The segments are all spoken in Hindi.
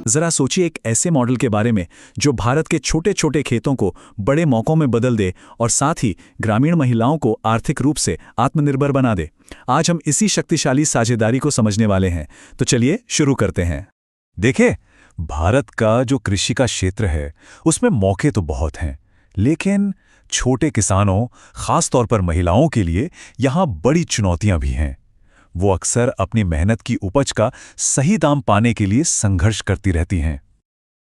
जरा सोचिए एक ऐसे मॉडल के बारे में जो भारत के छोटे छोटे खेतों को बड़े मौकों में बदल दे और साथ ही ग्रामीण महिलाओं को आर्थिक रूप से आत्मनिर्भर बना दे। आज हम इसी शक्तिशाली साझेदारी को समझने वाले हैं, तो चलिए शुरू करते हैं। देखिए, भारत का जो कृषि का क्षेत्र है उसमें मौके तो बहुत हैं, लेकिन छोटे किसानों, खास तौर पर महिलाओं के लिए यहाँ बड़ी चुनौतियाँ भी हैं। वो अक्सर अपनी मेहनत की उपज का सही दाम पाने के लिए संघर्ष करती रहती हैं।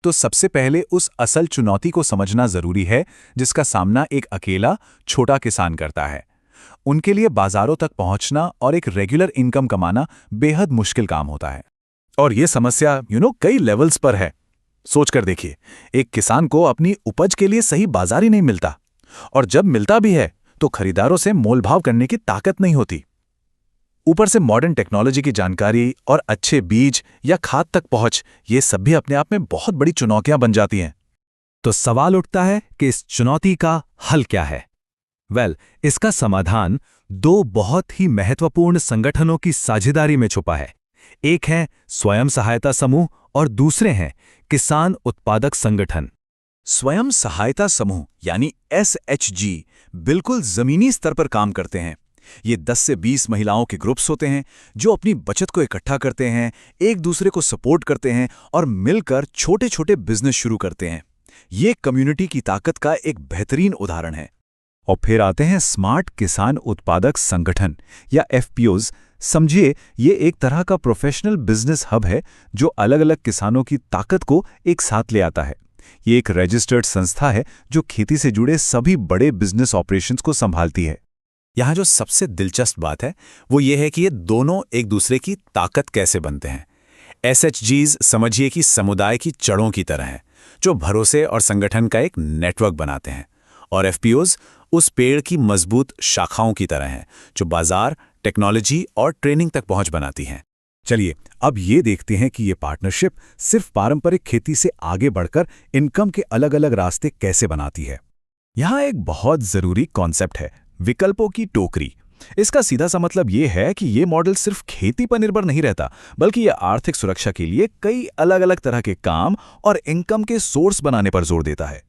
तो सबसे पहले उस असल चुनौती को समझना जरूरी है जिसका सामना एक अकेला छोटा किसान करता है। उनके लिए बाजारों तक पहुंचना और एक रेगुलर इनकम कमाना बेहद मुश्किल काम होता है। और ये समस्या कई लेवल्स पर है। सोचकर देखिए, एक किसान को अपनी उपज के लिए सही बाजार ही नहीं मिलता, और जब मिलता भी है तो खरीदारों से मोलभाव करने की ताकत नहीं होती। ऊपर से मॉडर्न टेक्नोलॉजी की जानकारी और अच्छे बीज या खाद तक पहुंच, ये सब भी अपने आप में बहुत बड़ी चुनौतियां बन जाती हैं। तो सवाल उठता है कि इस चुनौती का हल क्या है? इसका समाधान दो बहुत ही महत्वपूर्ण संगठनों की साझेदारी में छुपा है। एक है स्वयं सहायता समूह और दूसरे हैं किसान उत्पादक संगठन। स्वयं सहायता समूह यानी SHG बिल्कुल जमीनी स्तर पर काम करते हैं। ये 10 से 20 महिलाओं के ग्रुप्स होते हैं जो अपनी बचत को इकट्ठा करते हैं, एक दूसरे को सपोर्ट करते हैं और मिलकर छोटे छोटे बिजनेस शुरू करते हैं। ये कम्युनिटी की ताकत का एक बेहतरीन उदाहरण है। और फिर आते हैं स्मार्ट किसान उत्पादक संगठन या FPOs। समझिए, ये एक तरह का प्रोफेशनल बिजनेस हब है जो अलग अलग किसानों की ताकत को एक साथ ले आता है। ये एक रजिस्टर्ड संस्था है जो खेती से जुड़े सभी बड़े बिजनेस ऑपरेशंस को संभालती है। यहाँ जो सबसे दिलचस्प बात है वो ये है कि ये दोनों एक दूसरे की ताकत कैसे बनते हैं। SHGs समझिए कि समुदाय की जड़ों की तरह हैं जो भरोसे और संगठन का एक नेटवर्क बनाते हैं, और FPOs उस पेड़ की मजबूत शाखाओं की तरह हैं जो बाजार, टेक्नोलॉजी और ट्रेनिंग तक पहुंच बनाती हैं। चलिए अब ये देखते हैं कि ये पार्टनरशिप सिर्फ पारंपरिक खेती से आगे बढ़कर इनकम के अलग अलग रास्ते कैसे बनाती है। यहाँ एक बहुत जरूरी कॉन्सेप्ट है, विकल्पों की टोकरी। इसका सीधा सा मतलब ये है कि ये मॉडल सिर्फ खेती पर निर्भर नहीं रहता, बल्कि ये आर्थिक सुरक्षा के लिए कई अलग अलग तरह के काम और इनकम के सोर्स बनाने पर जोर देता है।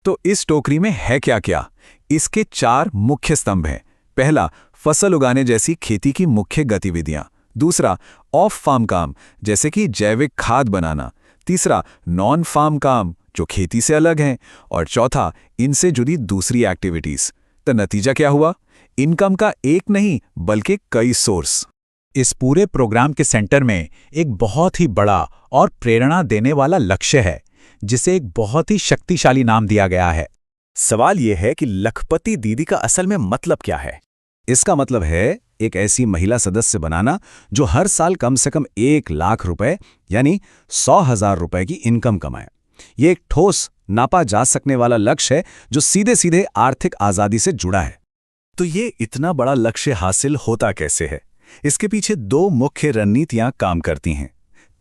तो इस टोकरी में है क्या क्या? इसके 4 मुख्य स्तंभ हैं। पहला, फसल उगाने जैसी खेती की मुख्य गतिविधियां। दूसरा, ऑफ फार्म काम जैसे कि जैविक खाद बनाना। तीसरा, नॉन फार्म काम जो खेती से अलग हैं। और चौथा, इनसे जुड़ी दूसरी एक्टिविटीज। तो नतीजा क्या हुआ? इनकम का एक नहीं बल्कि कई सोर्स। इस पूरे प्रोग्राम के सेंटर में एक बहुत ही बड़ा और प्रेरणा देने वाला लक्ष्य है जिसे एक बहुत ही शक्तिशाली नाम दिया गया है। सवाल यह है कि लखपति दीदी का असल में मतलब क्या है? इसका मतलब है एक ऐसी महिला सदस्य बनाना जो हर साल कम से कम 1 लाख रुपए यानी 100,000 रुपए की इनकम कमाए। ये एक ठोस, नापा जा सकने वाला लक्ष्य है जो सीधे सीधे आर्थिक आजादी से जुड़ा है। तो ये इतना बड़ा लक्ष्य हासिल होता कैसे है? इसके पीछे 2 मुख्य रणनीतियां काम करती हैं।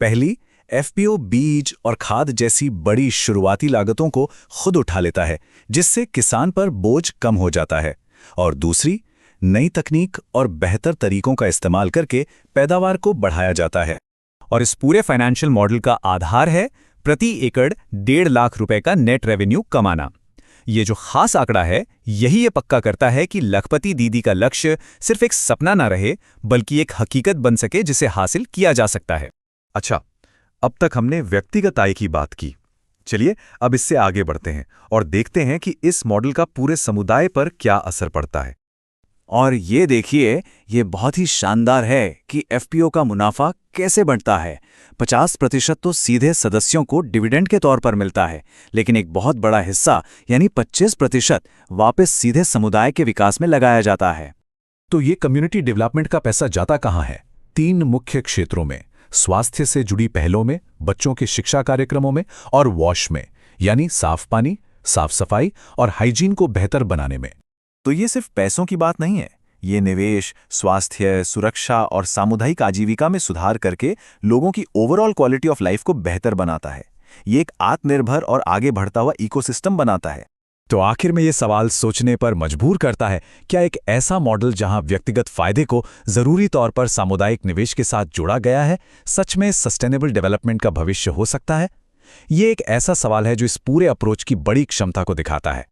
पहली, FPO बीज और खाद जैसी बड़ी शुरुआती लागतों को खुद उठा लेता है, जिससे किसान पर बोझ कम हो जाता है। और दूसरी, नई तकनीक और बेहतर तरीकों का इस्तेमाल करके पैदावार को बढ़ाया जाता है। और इस पूरे फाइनेंशियल मॉडल का आधार है प्रति एकड़ 1.5 लाख रुपए का नेट रेवेन्यू कमाना। ये जो खास आंकड़ा है, यही ये पक्का करता है कि लखपति दीदी का लक्ष्य सिर्फ एक सपना ना रहे बल्कि एक हकीकत बन सके जिसे हासिल किया जा सकता है। अच्छा, अब तक हमने व्यक्तिगत आय की बात की। चलिए अब इससे आगे बढ़ते हैं और देखते हैं कि इस मॉडल का पूरे समुदाय पर क्या असर पड़ता है। और ये देखिए, ये बहुत ही शानदार है कि FPO का मुनाफा कैसे बढ़ता है। 50% तो सीधे सदस्यों को डिविडेंड के तौर पर मिलता है, लेकिन एक बहुत बड़ा हिस्सा यानी 25% वापस सीधे समुदाय के विकास में लगाया जाता है। तो ये कम्युनिटी डेवलपमेंट का पैसा जाता कहाँ है? 3 मुख्य क्षेत्रों में, स्वास्थ्य से जुड़ी पहलों में, बच्चों के शिक्षा कार्यक्रमों में और वॉश में, यानी साफ पानी, साफ सफाई और हाइजीन को बेहतर बनाने में। तो ये सिर्फ पैसों की बात नहीं है, ये निवेश, स्वास्थ्य, सुरक्षा और सामुदायिक आजीविका में सुधार करके लोगों की ओवरऑल क्वालिटी ऑफ लाइफ को बेहतर बनाता है। ये एक आत्मनिर्भर और आगे बढ़ता हुआ इकोसिस्टम बनाता है। तो आखिर में ये सवाल सोचने पर मजबूर करता है, क्या एक ऐसा मॉडल जहां व्यक्तिगत फायदे को जरूरी तौर पर सामुदायिक निवेश के साथ जोड़ा गया है, सच में सस्टेनेबल डेवलपमेंट का भविष्य हो सकता है? ये एक ऐसा सवाल है जो इस पूरे अप्रोच की बड़ी क्षमता को दिखाता है।